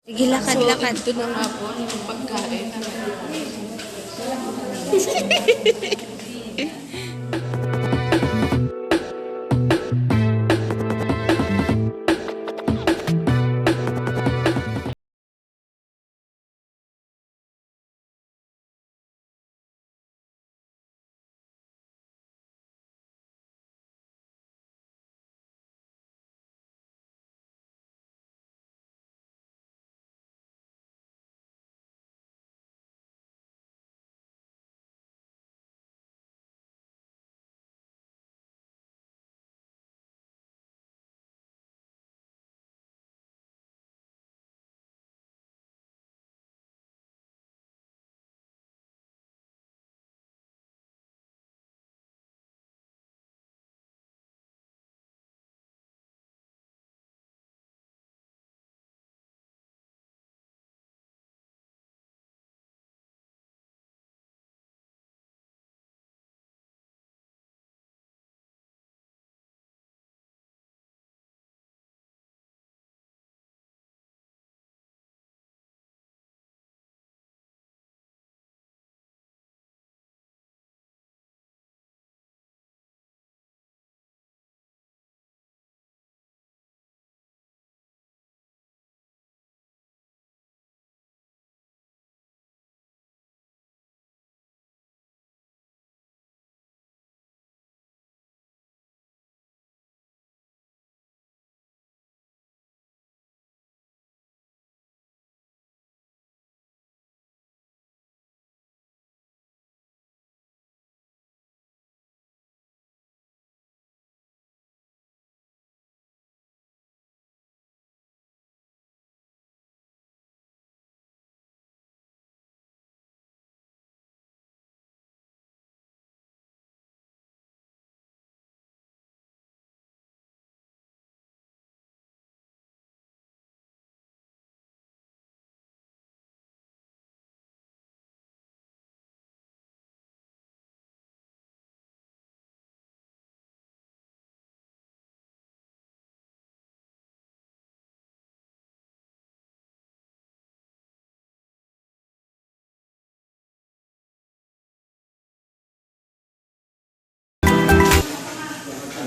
Sige, lakad-lakad. Ito na nga po, yung pagkain.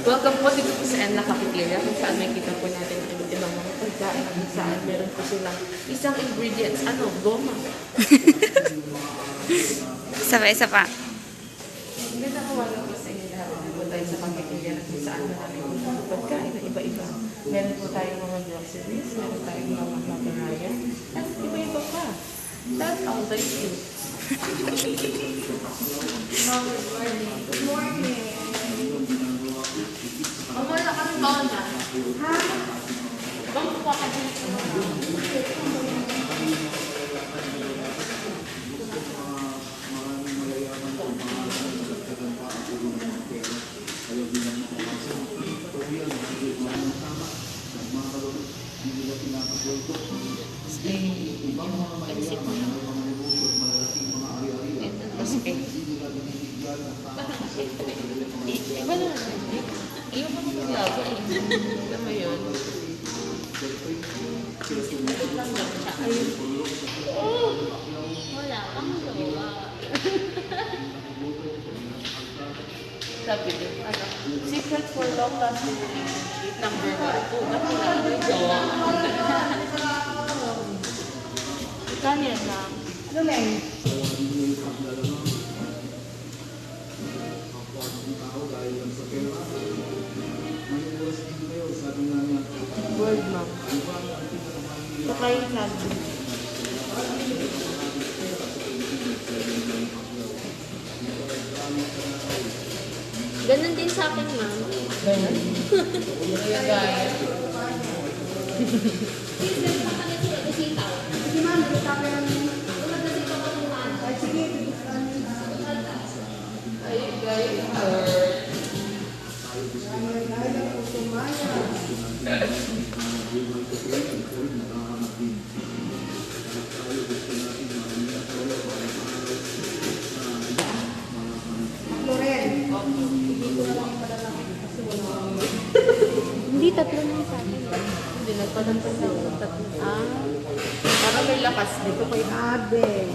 Welcome po dito po sa Enla Cafeteria kung saan makikita po natin ang iba't ibang mga pagkain kung saan meron po silang isang ingredients, goma. Isa pa. Magandang umaga po sa inyo lahat. Dito tayo sa cafeteria kung saan marami po mga pagkain na iba-iba. Meron po tayong mga groceries, meron tayong mga paparayan, at iba-iba pa. That's all there is. Good morning. Wala kami baon na. Ha? Bang po ka dito. Iyo pa mga labo eh. Alam mo yun? Wala kang gawa. Sabi din, secret for long-lasting relationship, number 1 po. Wala ito. Ganyan lang. Ano lang? Word, ma'am. Saka yung sabi. Ganun din sa akin, ma'am. Ganyan. Kaya guys. Sige, ma'am. Sabi namin. Sige. Ayun guys. Hindi, tatlo na sa akin. Hindi, nagpadagdag ng tatlo. lakas dito kay Abe.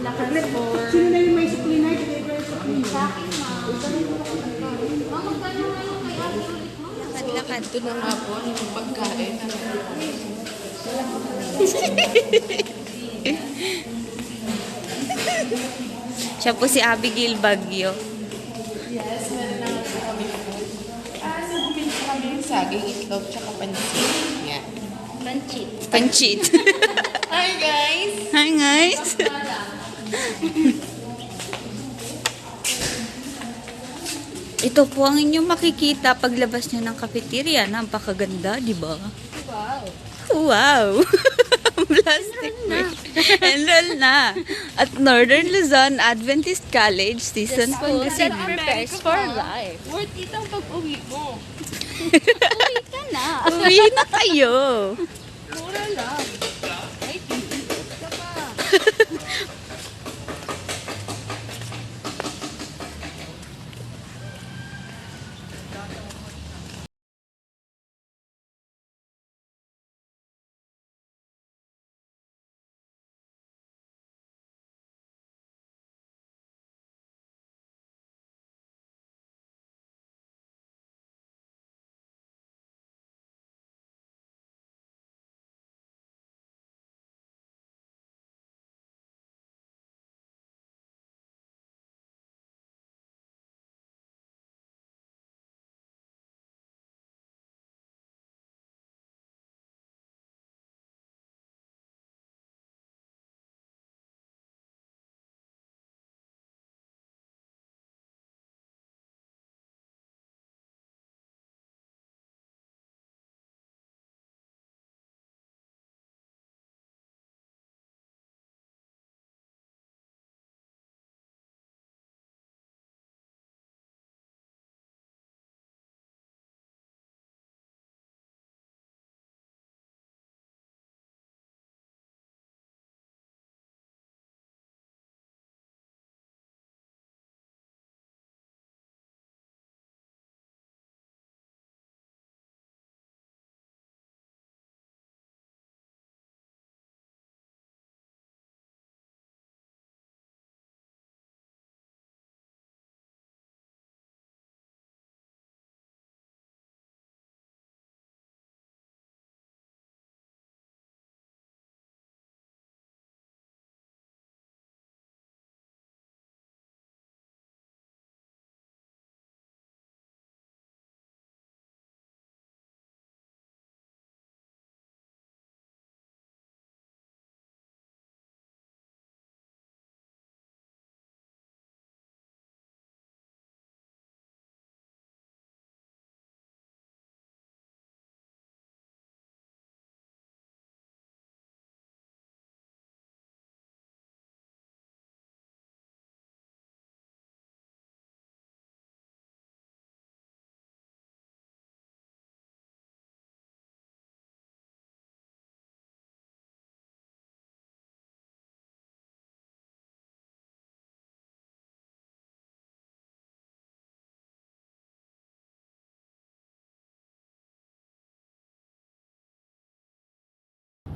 Lakas po. Sino na yung may suklina? Kaya ba yung suklina? Sa akin, ma. Ma, magkano nga yung kay ate ulit mo? Lakad-lakad. Ito na nga po, yung pagkain. Siya po si Abigail Bagyo. Yes, meron na po kami po. So bumili po kami yung saging, itlog, tsaka pansit. Yan. Panchit. Panchit. Hi guys! Hi guys! Ito po ang inyong makikita paglabas nyo ng cafeteria. Napakaganda, di ba? Wow. Wow! Plastic bridge. Enroll na at Northern Luzon Adventist College Season School that Pangasinan. prepares for life. Worth it ang pag-uwi mo. Uwi ka na. Uwi na kayo! Mura lang. Ay, titigit ka pa.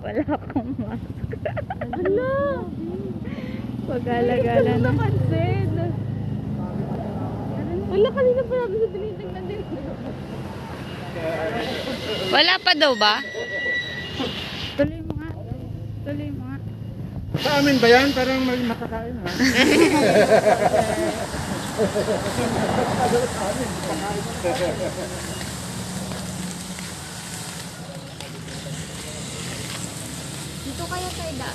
Wala akong mask. Hala! Pag-alagala na. Napansin. Wala, kanina pa namin sa tinitingnan din. Wala pa daw ba? Tuloy mo nga. Tuloy mo nga. Sa amin ba yan? Parang makakain ha? Dito kaya tayo da.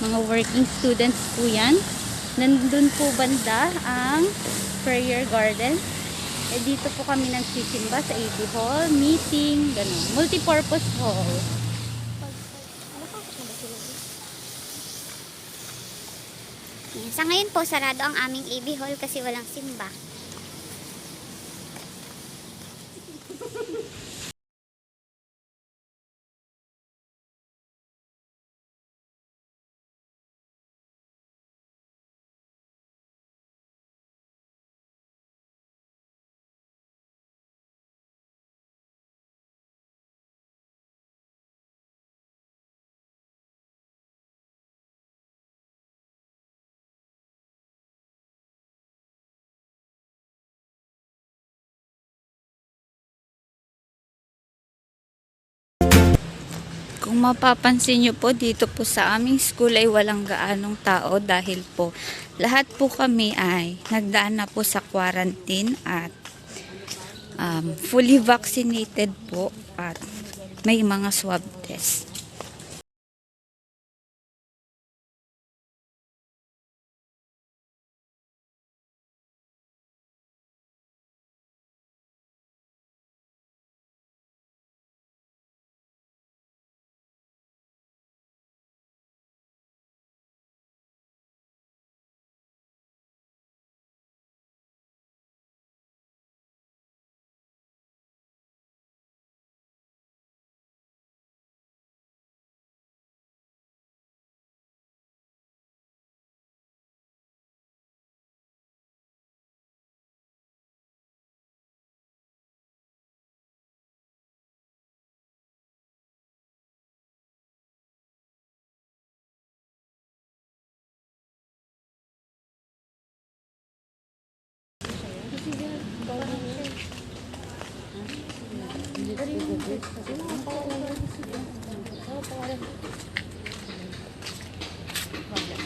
Mga working students po yan. Nandun po banda ang prayer garden. Eh dito po kami nagsisimba sa AD Hall, meeting, gano'n. Multipurpose hall. Sa ngayon po, sarado ang aming AB Hall kasi walang simba. Kung mapapansin nyo po, dito po sa aming school ay walang gaanong tao dahil po lahat po kami ay nagdaan na po sa quarantine at fully vaccinated po at may mga swab test.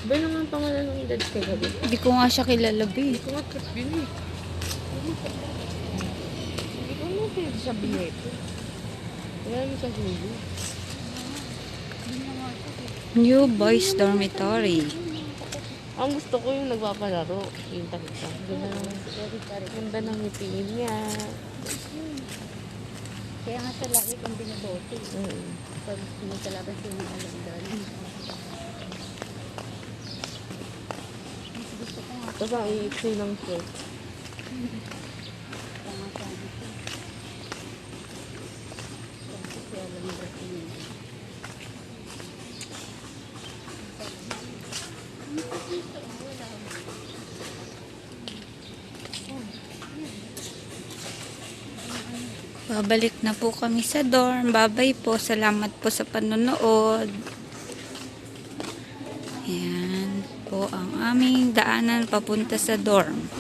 Ba naman pangalan ng edad kay gabi? Hindi ko nga siya kilala, be. Kumakit yun eh. Hindi ko mo sabihin ito. Wala naman sa hulo. New Boys Dormitory. Ang gusto ko yung nagpapalaro. Yung takita. Ganda ng ngipin niya. Kaya nga sa lagi kong binabote. Pag sinasalaban siya ng alam. Tapos ang iiksi ng shirt. Babalik na po kami sa dorm. Bye-bye po. Salamat po sa panonood. Ayan po ang aming daanan papunta sa dorm.